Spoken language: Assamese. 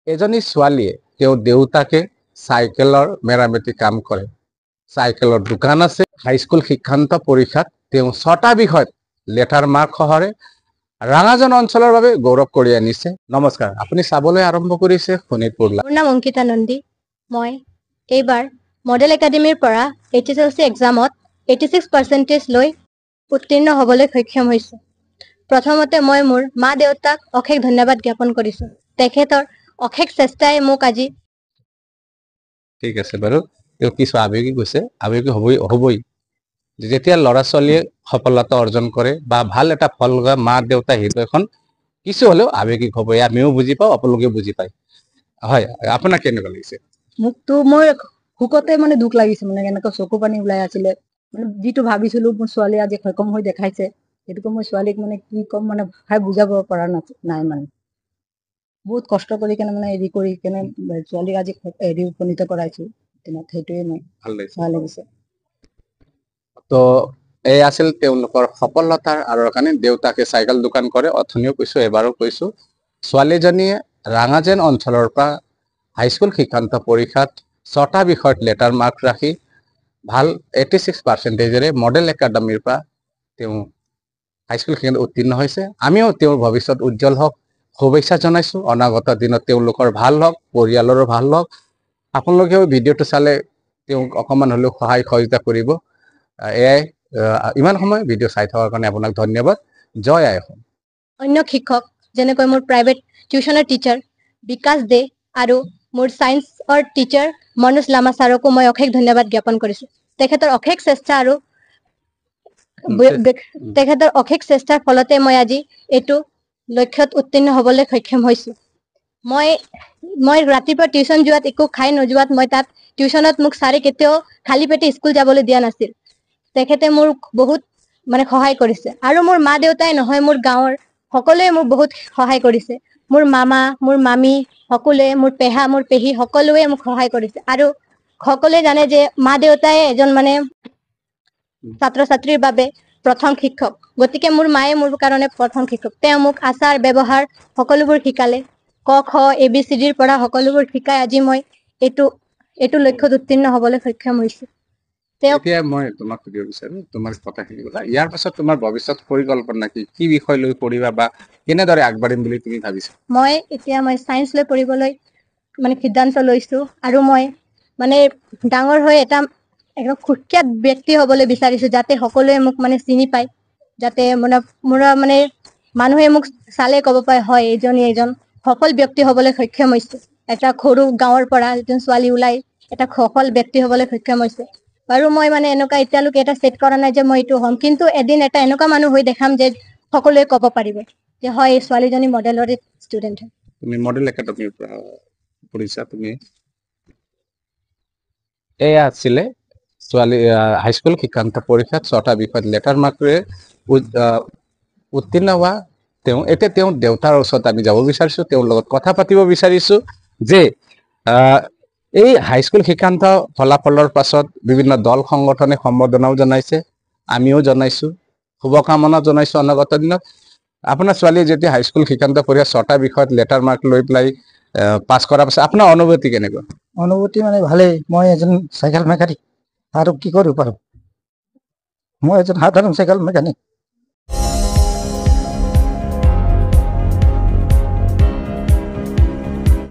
এজনী ছোৱালীয়ে তেওঁৰ দেউতাকে চাইকেলৰ মেৰামতি কাম কৰে। চাইকেলৰ দোকান আছে। হাইস্কুল শিক্ষান্ত পৰীক্ষাত তেওঁ ৬টা বিষয়ত লেটাৰ মাৰ্ক সহৰে ৰাঙাজন অঞ্চলৰ বাবে গৌৰৱ কৰি আনিছে। নমস্কাৰ, আপুনি চাবলৈ আৰম্ভ কৰিছে শোণিতপুৰ লাইভ। মোৰ নাম অংকিতা নন্দী। মই এইবাৰ মডেল একাডেমীৰ পৰা HSLC এক্সামত 86% লৈ উত্তীৰ্ণ হ'বলৈ সক্ষম হৈছোঁ। প্ৰথমতে মই মোৰ মা দেউতাক অশেষ ধন্যবাদ জ্ঞাপন কৰিছোঁ। তেখেতৰ অশেষ চেষ্টাই মোক আজি ঠিক আছে বাৰু, তেওঁ কিছু আৱেগিক গৈছে, আৱেগিক হ'বই। যেতিয়া ল'ৰা ছোৱালীয়ে সফলতা অৰ্জন কৰে বা ভাল এটা ফল লগা মা দেউতা হৃদয়খন কিছু হ'লেও আৱেগিক হ'বই। আমিও বুজি পাওঁ, আপোনালোকেও বুজি পায়। হয়, আপোনাৰ কেনেকুৱা লাগিছে? মোকতো মই সুখতে মানে দুখ লাগিছে, মানে এনেকৈ চকু পানী ওলাই আছিলে। মানে যিটো ভাবিছিলো মোৰ ছোৱালী আজি সক্ষম হৈ দেখাইছে, সেইটোকে মই ছোৱালীক মানে কি ক'ম, মানে ভাষাই বুজাব পৰা নাই। মানে বহুত কষ্ট কৰি কেনে মানে হেৰি কৰি কেনে ছোৱালীক আজি হেৰি উপনীত কৰাইছো। সেইটোৱে মই ভাল লাগিছে। তো এই আছিল তেওঁলোকৰ সফলতাৰ আঁৰৰ কাৰণে। দেউতাকে চাইকেল দোকান কৰে, অথনিও কৈছো এবাৰো কৈছো। ছোৱালীজনীয়ে ৰাঙাজেন অঞ্চলৰ পৰা হাইস্কুল শিক্ষান্ত পৰীক্ষাত ৬টা বিষয়ত লেটাৰ মাৰ্ক ৰাখি ভাল 86%ৰে মডেল একাডেমীৰ পৰা তেওঁ হাইস্কুল শিক্ষান্ত উত্তীৰ্ণ হৈছে। আমিও তেওঁৰ ভৱিষ্যত উজ্জ্বল হওক শুভেচ্ছা জনাইছো। অনাগত দিনত তেওঁলোকৰ ভাল হওক, পৰিয়ালৰো ভাল হওক। আপোনালোকেও ভিডিঅ'টো চালে তেওঁক অকণমান হ'লেও সহায় সহযোগিতা কৰিব। এয়াই, ইমান সময় ভিডিঅ' চাই থকাৰ কাৰণে আপোনাক ধন্যবাদ। জয় আই অসম। অন্য শিক্ষক যেনেকৈ মোৰ প্ৰাইভেট টিউশ্যনৰ টিচাৰ বিকাশ দে আৰু মোৰ ছায়েন্সৰ টিচাৰ মনোজ লামা ছাৰকো মই অশেষ ধন্যবাদ জ্ঞাপন কৰিছোঁ। তেখেতৰ অশেষ চেষ্টা আৰু তেখেতৰ অশেষ চেষ্টাৰ ফলতে মই আজি এইটো লক্ষ্যত উত্তীৰ্ণ হ'বলৈ সক্ষম হৈছোঁ। মই ৰাতিপুৱা টিউশ্যন যোৱাত একো খাই নোযোৱাত মই তাত টিউশ্যনত মোক ছাৰে কেতিয়াও খালী পেটে স্কুল যাবলৈ দিয়া নাছিল। তেখেতে মোৰ বহুত মানে সহায় কৰিছে। আৰু মোৰ মা দেউতাই নহয়, মোৰ গাঁৱৰ সকলোৱে মোক বহুত সহায় কৰিছে। মোৰ মামা, মোৰ মামী সকলোৱে, মোৰ পেহা, মোৰ পেহী সকলোৱে মোক সহায় কৰিছে। আৰু সকলোৱে জানে যে মা দেউতাই এজন মানে ছাত্ৰ ছাত্ৰীৰ বাবে প্ৰথম শিক্ষক, গতিকে মোৰ মায়ে মোৰ কাৰণে প্ৰথম শিক্ষক। তেওঁ মোক আচাৰ ব্যৱহাৰ সকলোবোৰ শিকালে। ক খ ABCDৰ পৰা সকলোবোৰ শিকাই আজি মই এইটো লক্ষ্যত উত্তীৰ্ণ হ'বলৈ সক্ষম হৈছোঁ। এতিয়া মই তোমাক সুধিব বিচাৰো, তোমাৰ কথাখিনি ক'লা, ইয়াৰ পাছত তোমাৰ ভৱিষ্যত পৰিকল্পনা কি বিষয় লৈ পঢ়িবা বা কেনেদৰে আগবাঢ়িম বুলি তুমি ভাবিছা? মই ছায়েন্স লৈ পঢ়িবলৈ মানে সিদ্ধান্ত লৈছো। আৰু মই মানে ডাঙৰ হৈ এটা একদম সুখ্যাত ব্যক্তি হ'বলৈ বিচাৰিছো, যাতে সকলোৱে মোক মানে চিনি পায়, যাতে মোৰ মানে মানুহে মোক চালে ক'ব পাৰে হয় এইজনী এজন সফল ব্যক্তি হ'বলৈ সক্ষম হৈছে। এটা সৰু গাঁৱৰ পৰা এজন ছোৱালী ওলাই এটা সফল ব্যক্তি হ'বলৈ সক্ষম হৈছে। বাৰু মই মানে এনেকুৱা এতিয়ালৈকে এটা ছেট কৰা নাই যে মই এইটো হ'ম, কিন্তু এদিন এটা এনেকুৱা মানুহ হৈ দেখাম যে সকলোৱে ক'ব পাৰিব যে হয় এই ছোৱালীজনী মডেলৰে ষ্টুডেণ্ট হয়। তুমি মডেল একাডেমীৰ পৰা পঢ়িছা। তুমি এয়া আছিলে ছোৱালী হাইস্কুল শিক্ষান্ত পৰীক্ষাত ৬টা বিষয়ত লেটাৰ মাৰ্কেৰে উত্তীৰ্ণ হোৱা তেওঁ। এতিয়া তেওঁ দেউতাৰ ওচৰত আমি যাব বিচাৰিছো, তেওঁৰ লগত কথা পাতিব বিচাৰিছো যে এই হাইস্কুল শিক্ষান্ত ফলাফলৰ পাছত বিভিন্ন দল সংগঠনে সম্বৰ্ধনাও জনাইছে, আমিও জনাইছো, শুভকামনা জনাইছো। অনাগত দিনত আপোনাৰ ছোৱালীয়ে যেতিয়া হাইস্কুল শিক্ষান্ত পৰীক্ষা ৬টা বিষয়ত লেটাৰ মাৰ্ক লৈ পেলাই পাছ কৰাৰ পাছত আপোনাৰ অনুভূতি কেনেকুৱা? অনুভূতি মানে ভালেই। মই এজন চাইকেল মেকানিক, আৰু কি কৰিব পাৰো, মই এজন সাধাৰণ চাইকেল মেকানিক।